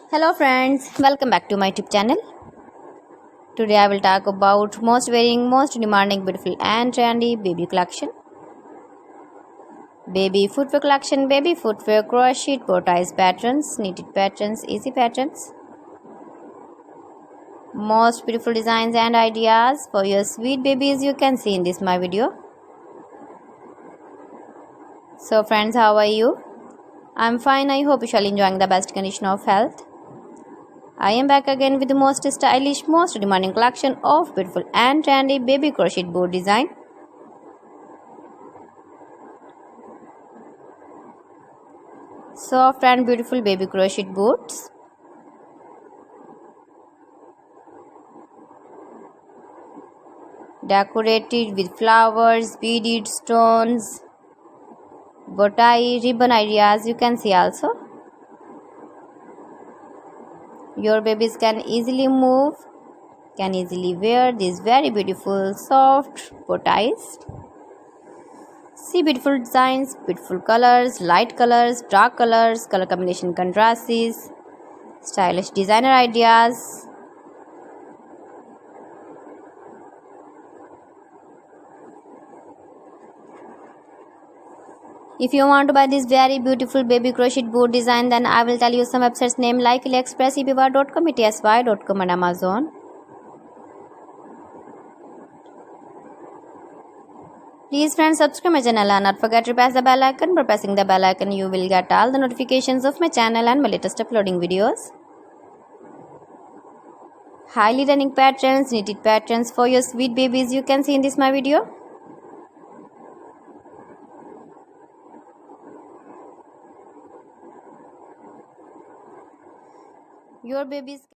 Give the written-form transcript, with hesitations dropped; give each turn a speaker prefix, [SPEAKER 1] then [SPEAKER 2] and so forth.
[SPEAKER 1] Hello friends, welcome back to my YouTube channel. Today I will talk about most wearing, most demanding, beautiful and trendy baby collection. Baby footwear collection, baby footwear, crochet, booties patterns, knitted patterns, easy patterns. Most beautiful designs and ideas for your sweet babies you can see in this my video. So friends, how are you? I'm fine. I hope you shall enjoying the best condition of health. I am back again with the most stylish, most demanding collection of beautiful and trendy baby crochet boot design. Soft and beautiful baby crochet boots. Decorated with flowers, beaded stones, bow tie, ribbon ideas you can see also. Your babies can easily move, can easily wear these very beautiful soft bow ties. See beautiful designs, beautiful colors, light colors, dark colors, color combination contrasts, stylish designer ideas. If you want to buy this very beautiful baby crochet boot design, then I will tell you some websites name like AliExpress, eBay.com, ETSY.com and Amazon. Please friends, subscribe my channel and not forget to press the bell icon. By pressing the bell icon, you will get all the notifications of my channel and my latest uploading videos. Highly running patterns, knitted patterns for your sweet babies you can see in this my video. Your babies